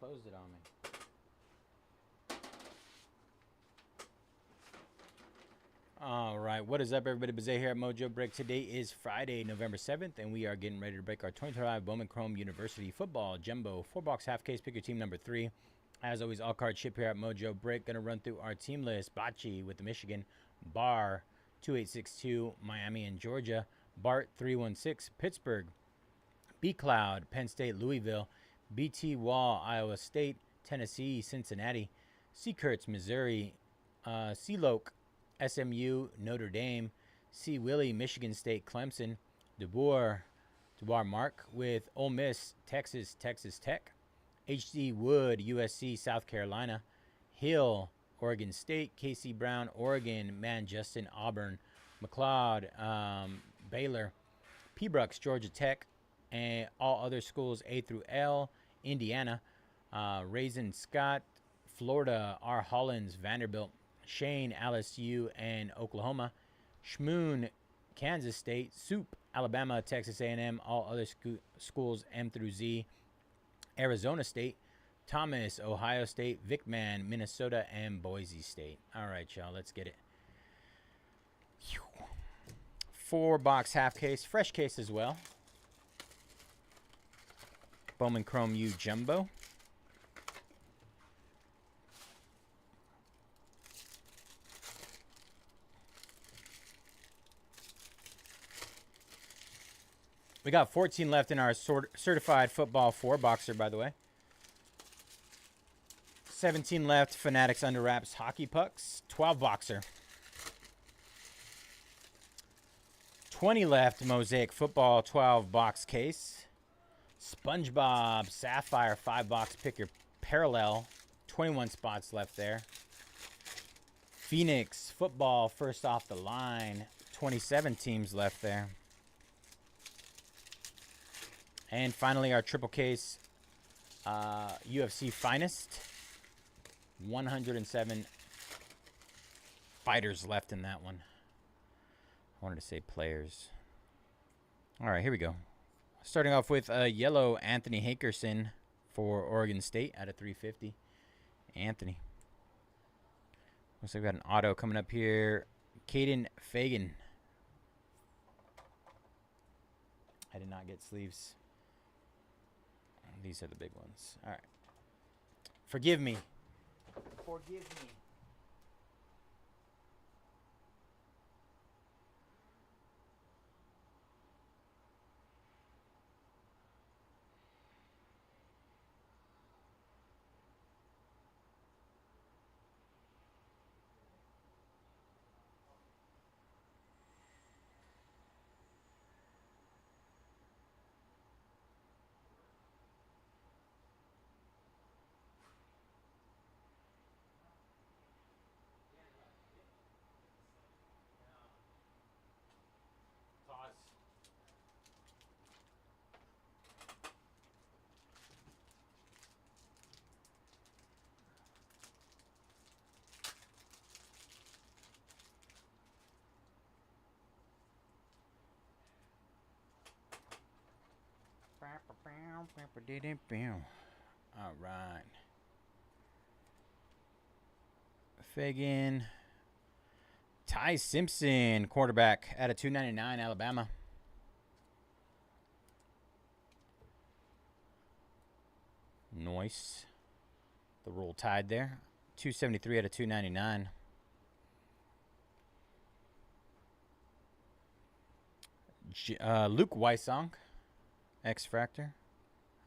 closed it on me. All right, what is up, everybody? Bazay here at Mojobreak. Today is Friday, November 7th, and we are getting ready to break our 2025 Bowman Chrome University Football Jumbo 4-box half case. Pick your team number 3. As always, all card ship here at Mojobreak. Going to run through our team list. Bocce with the Michigan, Barr 2862, Miami and Georgia, Bart 316, Pittsburgh, B Cloud, Penn State, Louisville, BT Wall, Iowa State, Tennessee, Cincinnati, Seakurtz, Missouri, Sealoke, SMU, Notre Dame, C. Willie, Michigan State, Clemson, DeBoer Mark with Ole Miss, Texas Tech, H.D. Wood, USC, South Carolina, Hill, Oregon State, Casey Brown, Oregon, Man Justin, Auburn, McLeod, Baylor, P. Brooks, Georgia Tech, and all other schools A through L, Indiana, Raisin Scott, Florida, R. Hollins, Vanderbilt, Shane, LSU, and Oklahoma, Schmoon, Kansas State, Soup, Alabama, Texas A&M, all other schools M through Z, Arizona State, Thomas, Ohio State, Vickman, Minnesota, and Boise State. All right, y'all, let's get it. 4-box half case, fresh case as well. Bowman Chrome U Jumbo. We got 14 left in our certified football 4-boxer, by the way. 17 left, Fanatics Under Wraps Hockey Pucks, 12-boxer. 20 left, Mosaic Football 12-box case. SpongeBob Sapphire 5-box pick your parallel, 21 spots left there. Phoenix Football first off the line, 27 teams left there. And finally, our triple case, UFC Finest. 107 fighters left in that one. I wanted to say players. All right, here we go. Starting off with a yellow Anthony Hankerson for Oregon State out of 350. Anthony. Looks like we got an auto coming up here. Caden Fagan. I did not get sleeves. These are the big ones. All right. Forgive me. Forgive me. All right. Fagan. Ty Simpson, quarterback out of 299, Alabama. Nice. The roll tied there. 273 out of 299. Luke Weissong. X-Fractor.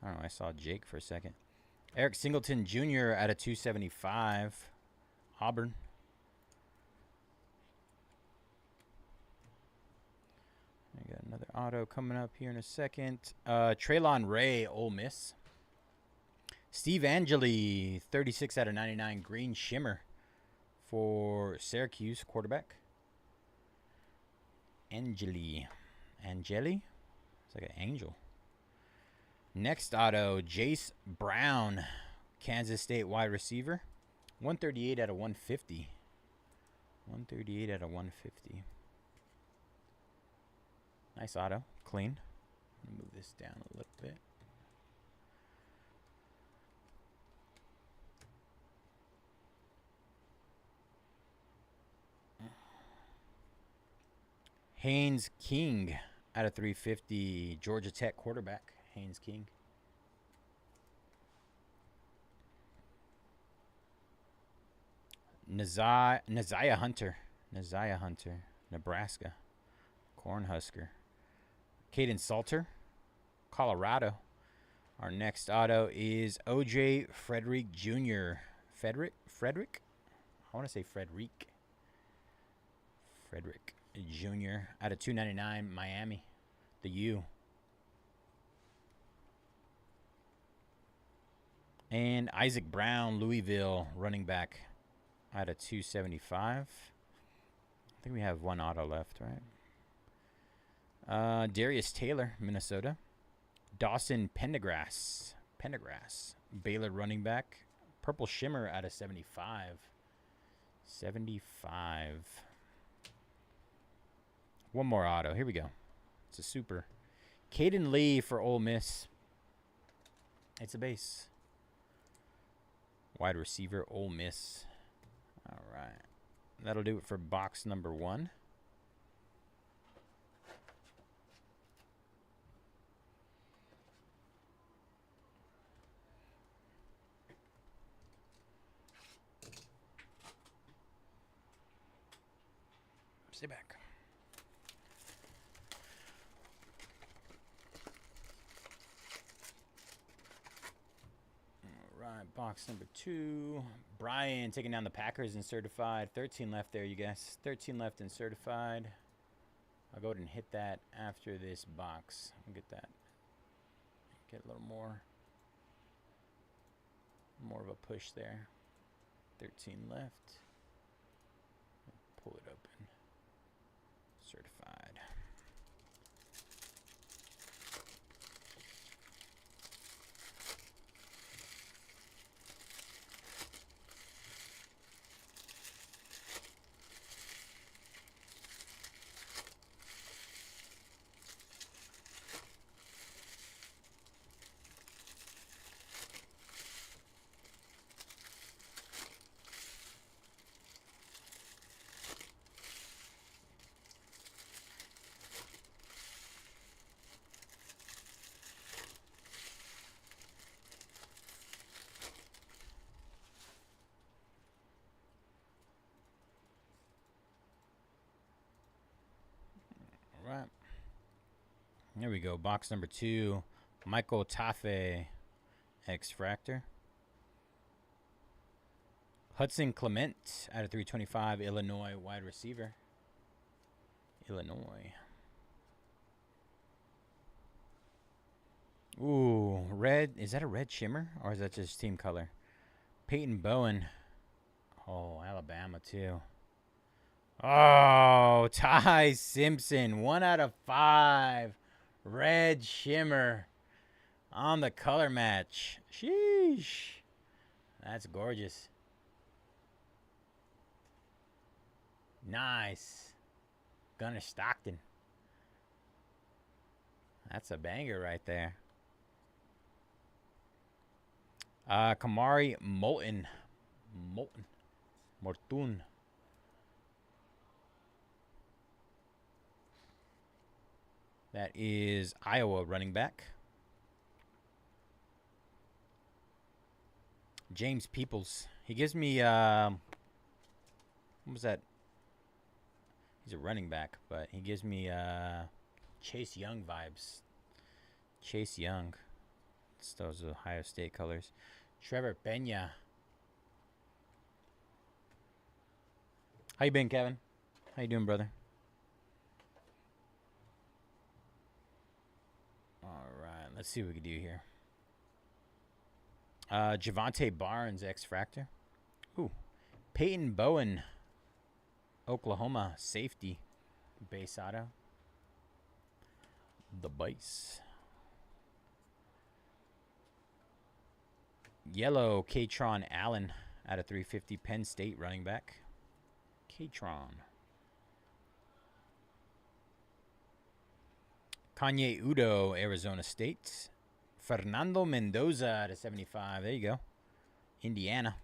I don't know. I saw Jake for a second. Eric Singleton Jr. out of 275. Auburn. I got another auto coming up here in a second. Traylon Ray, Ole Miss. Steve Angeli, 36 out of 99. Green Shimmer for Syracuse, quarterback. Angeli. It's like an angel. Next auto, Jace Brown, Kansas State wide receiver. 138 out of 150. 138 out of 150. Nice auto. Clean. Move this down a little bit. Haynes King out of 350. Georgia Tech quarterback. Haynes King. Neziah Hunter. Nebraska. Cornhusker. Caden Salter. Colorado. Our next auto is O.J. Frederick Jr. Frederick? I want to say Frederick Jr. out of 299, Miami. The U. And Isaac Brown, Louisville, running back out of 275. I think we have one auto left, right? Darius Taylor, Minnesota. Dawson Pendergrass, Baylor running back. Purple Shimmer out of 75. One more auto. Here we go. It's a super. Caden Lee for Ole Miss. It's a base. Wide receiver, Ole Miss. All right. That'll do it for box number 1. Stay back. All right, box number 2. Brian taking down the Packers in certified. 13 left there, you guys. 13 left in certified. I'll go ahead and hit that after this box. I'll get that. Get a little more of a push there. 13 left. Pull it open. Certified. Right. There we go. Box number 2. Michael Tafe, X-Fractor. Hudson Clement out of 325, Illinois wide receiver. Illinois. Ooh, red. Is that a red shimmer or is that just team color? Peyton Bowen. Oh, Alabama too. Oh, Ty Simpson, 1 out of 5. Red shimmer on the color match. Sheesh. That's gorgeous. Nice. Gunner Stockton. That's a banger right there. Kamari Morton. That is Iowa running back. James Peoples. He gives me, what was that? He's a running back, but he gives me Chase Young vibes. Chase Young. It's those Ohio State colors. Trevor Pena. How you been, Kevin? How you doing, brother? All right, let's see what we can do here. Javante Barnes, X-Fractor. Ooh. Peyton Bowen, Oklahoma, safety. Base auto. The base. Yellow, Katron Allen out of 350, Penn State running back. Katron. Kanye Udo, Arizona State. Fernando Mendoza out of 75. There you go. Indiana.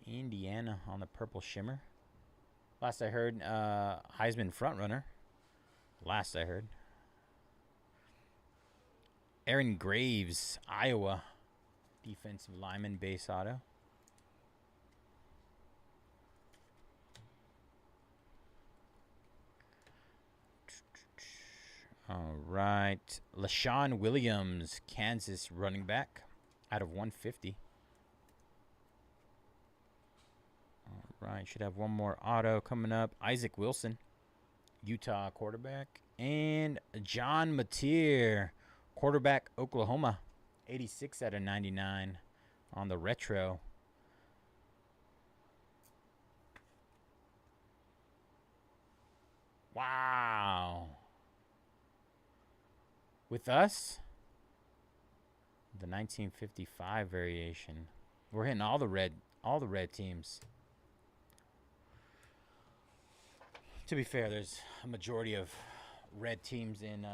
Indiana on the purple shimmer. Last I heard, Heisman frontrunner. Last I heard. Aaron Graves, Iowa. Defensive lineman, base auto. All right. LaShawn Williams, Kansas running back, out of 150. All right. Should have one more auto coming up. Isaac Wilson, Utah quarterback. And John Mateer, quarterback, Oklahoma. 86 out of 99 on the retro. Wow. With us, the 1955 variation. We're hitting all the red teams. To be fair, there's a majority of red teams in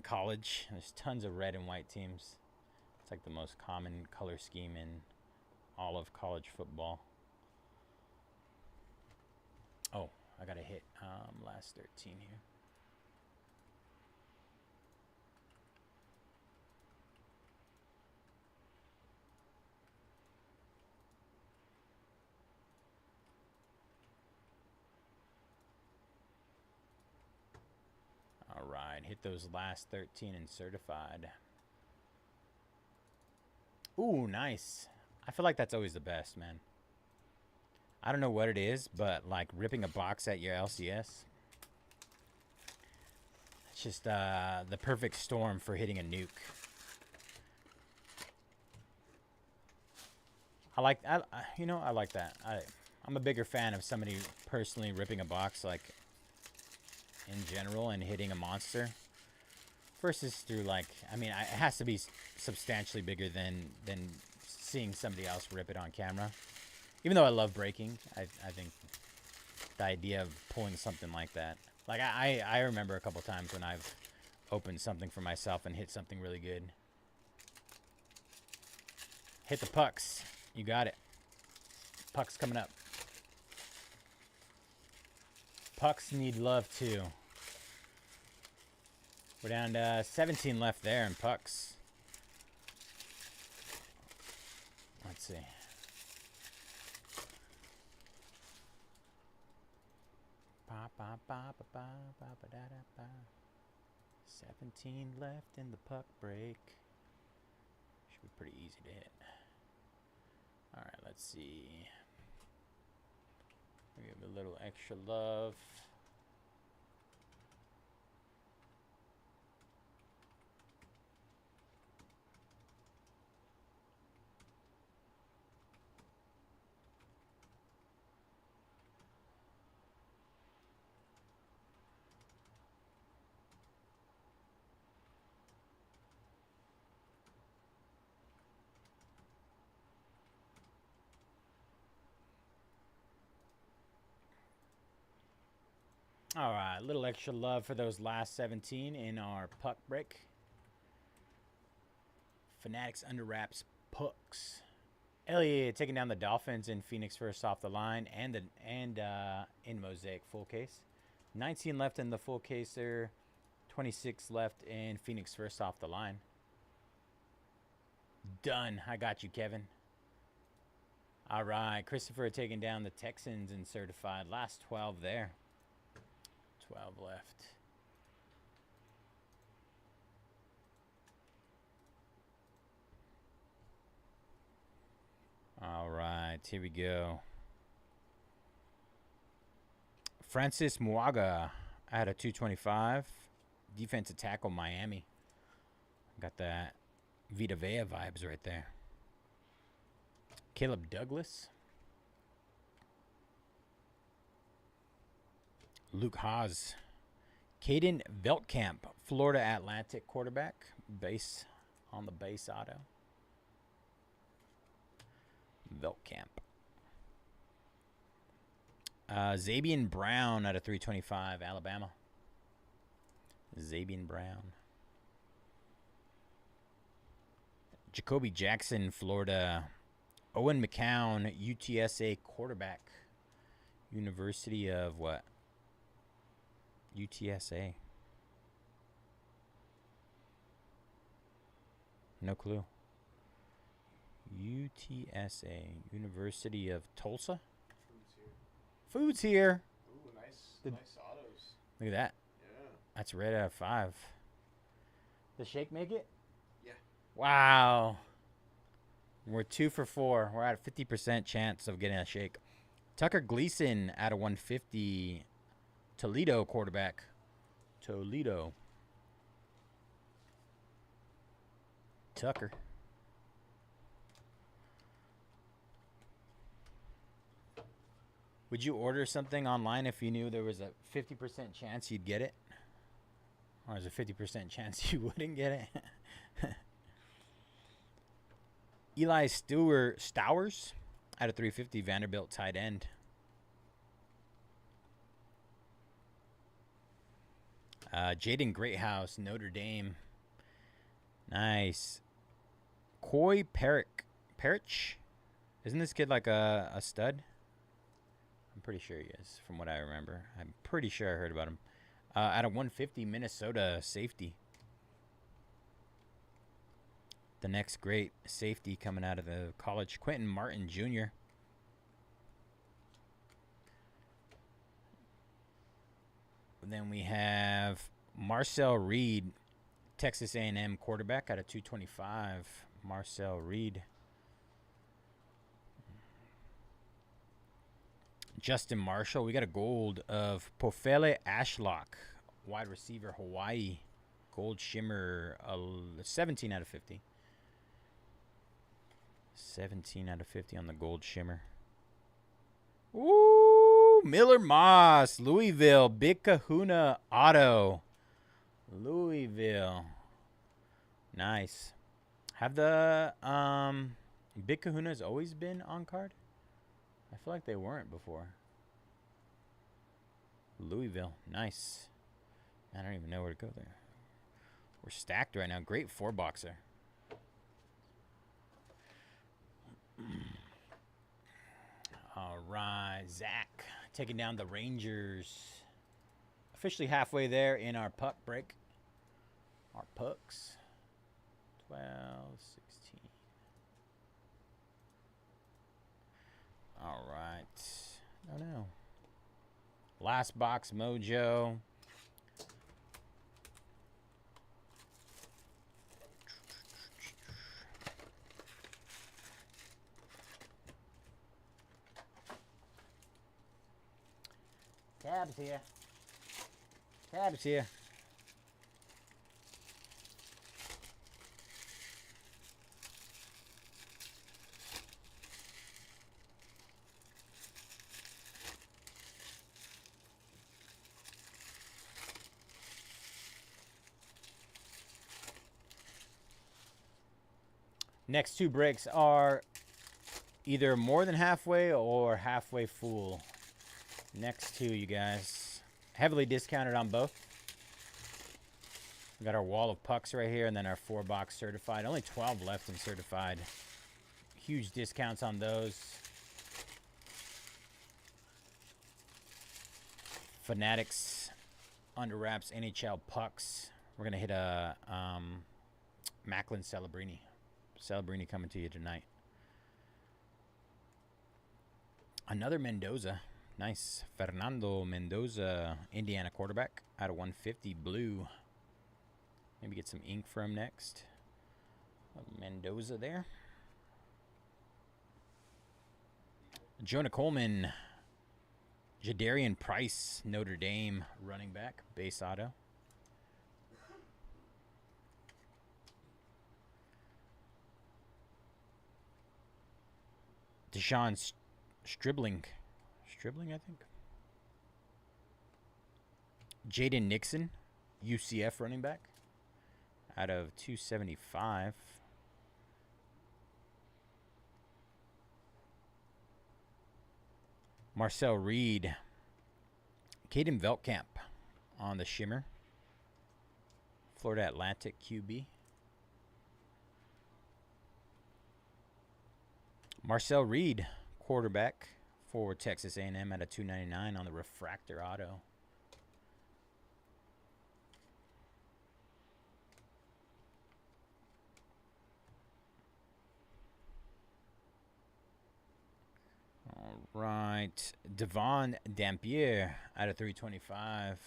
college. There's tons of red and white teams. It's like the most common color scheme in all of college football. Oh, I gotta hit last 13 here. All right, hit those last 13 and certified. Ooh, nice. I feel like that's always the best, man. I don't know what it is, but like ripping a box at your LCS, it's just the perfect storm for hitting a nuke. I like that. I'm a bigger fan of somebody personally ripping a box, like in general, and hitting a monster versus through like, I mean, it has to be substantially bigger than seeing somebody else rip it on camera. Even though I love breaking, I think the idea of pulling something like that, like I remember a couple times when I've opened something for myself and hit something really good. Hit the pucks. You got it. Pucks coming up. Pucks need love too. We're down to 17 left there in pucks. Let's see. Ba, ba, ba, ba, ba, ba, ba, da, da, ba. 17 left in the puck break. Should be pretty easy to hit. All right, let's see. We give a little extra love. All right, a little extra love for those last 17 in our puck break. Fanatics under wraps pucks. Elliott taking down the Dolphins in Phoenix first off the line, and in Mosaic full case. 19 left in the full caser, 26 left in Phoenix first off the line. Done. I got you, Kevin. All right, Christopher taking down the Texans in certified. Last 12 there. 12 left. All right, here we go. Francis Muaga at a 225. Defensive tackle, Miami. Got that Vita Vea vibes right there. Caleb Douglas. Luke Haas. Caden Veltkamp, Florida Atlantic quarterback. Base on the base auto. Veltkamp. Zabian Brown out of 325, Alabama. Zabian Brown. Jacoby Jackson, Florida. Owen McCown, UTSA quarterback. University of what? UTSA. No clue. UTSA. University of Tulsa? Food's here. Ooh, nice autos. Look at that. Yeah. That's red out of 5. Does Shake make it? Yeah. Wow. We're 2 for 4. We're at a 50% chance of getting a Shake. Tucker Gleason out of 150. Toledo quarterback. Toledo. Tucker. Would you order something online if you knew there was a 50% chance you'd get it? Or is a 50% chance you wouldn't get it? Eli Stowers out of 350, Vanderbilt tight end. Jaden Greathouse, Notre Dame. Nice. Coy Parrish? Isn't this kid like a stud? I'm pretty sure he is, from what I remember. I'm pretty sure I heard about him. Out of 150, Minnesota safety. The next great safety coming out of the college, Quentin Martin Jr. Then we have Marcel Reed, Texas A&M quarterback out of 225. Marcel Reed. Justin Marshall. We got a gold of Pofele Ashlock, wide receiver, Hawaii. Gold shimmer, 17 out of 50. 17 out of 50 on the gold shimmer. Ooh, Miller Moss, Louisville, Big Kahuna Auto. Louisville. Nice. Have the Big Kahunas always been on card? I feel like they weren't before. Louisville. Nice. I don't even know where to go there. We're stacked right now. Great 4-boxer. All right. Zach taking down the Rangers. Officially halfway there in our puck break. Our pucks. 12, 16. All right. Oh, no. Last box, Mojo. Tabs here. Tabs here. Next 2 breaks are either more than halfway or halfway full. Next 2, you guys. Heavily discounted on both. We got our wall of pucks right here, and then our 4-box certified. Only 12 left in certified. Huge discounts on those. Fanatics under wraps NHL pucks. We're gonna hit a Macklin Celebrini. Celebrini coming to you tonight. Another Mendoza. Nice. Fernando Mendoza, Indiana quarterback, out of 150, blue. Maybe get some ink for him next. Mendoza there. Jonah Coleman, Jadarian Price, Notre Dame running back, base auto. Deshaun Stribling, I think. Jaden Nixon, UCF running back, out of 275. Marcel Reed, Caden Veltkamp on the shimmer. Florida Atlantic QB. Marcel Reed, quarterback For Texas A&M at a $2.99 on the refractor auto. All right. Devon Dampier out of 325.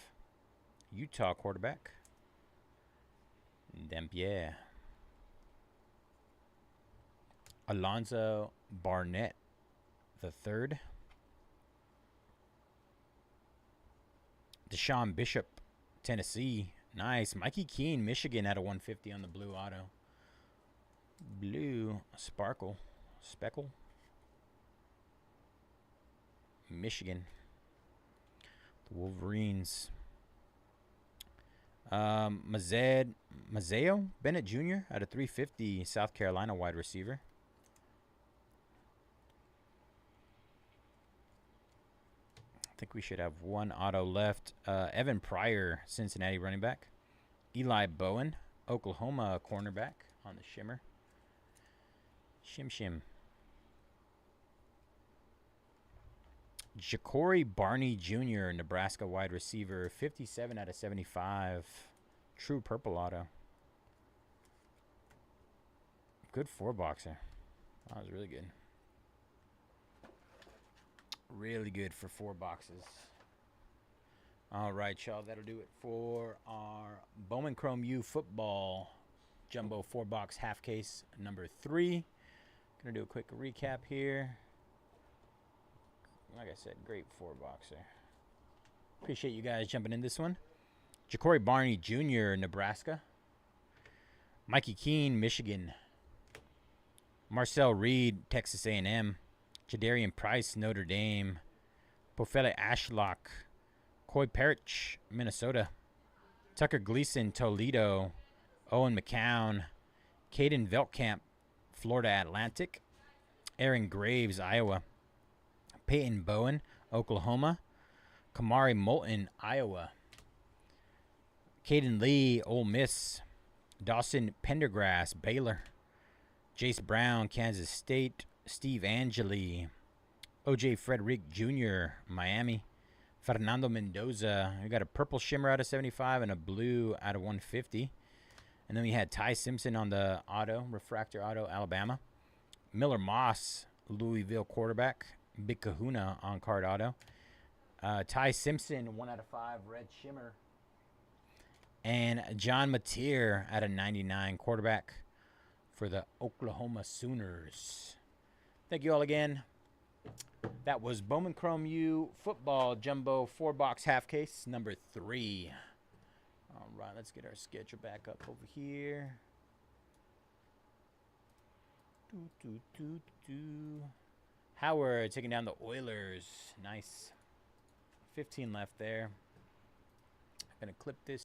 Utah quarterback. Dampier. Alonzo Barnett the third. Deshaun Bishop, Tennessee. Nice. Mikey Keene, Michigan at a 150 on the blue auto. Blue Sparkle. Speckle. Michigan. The Wolverines. Mazeo Bennett Jr. at a 350, South Carolina wide receiver. I think we should have one auto left. Evan Pryor, Cincinnati running back. Eli Bowen, Oklahoma cornerback on the shimmer. Shim. Ja'Cory Barney Jr., Nebraska wide receiver, 57 out of 75. True purple auto. Good four-boxer. That was really good. Really good for 4 boxes. All right, y'all. That'll do it for our Bowman Chrome U football jumbo 4-box half case number 3. Gonna do a quick recap here. Like I said, great 4-boxer. Appreciate you guys jumping in this one. Ja'Cory Barney Jr., Nebraska. Mikey Keene, Michigan. Marcel Reed, Texas A&M. Jadarian Price, Notre Dame. Pofele Ashlock, Coy Parrish, Minnesota. Tucker Gleason, Toledo. Owen McCown. Caden Veltkamp, Florida Atlantic. Aaron Graves, Iowa. Peyton Bowen, Oklahoma. Kamari Moulton, Iowa. Caden Lee, Ole Miss. Dawson Pendergrass, Baylor. Jace Brown, Kansas State. Steve Angeli. O.J. Frederick Jr., Miami. Fernando Mendoza. We got a purple shimmer out of 75 and a blue out of 150. And then we had Ty Simpson on the auto, refractor auto, Alabama. Miller Moss, Louisville quarterback. Big Kahuna on card auto. Ty Simpson, 1 out of 5, red shimmer. And John Mateer at a 99 quarterback for the Oklahoma Sooners. Thank you all again. That was Bowman Chrome U football jumbo 4-box half case number 3. All right, let's get our schedule back up over here. Howard taking down the Oilers. Nice. 15 left there. I'm going to clip this.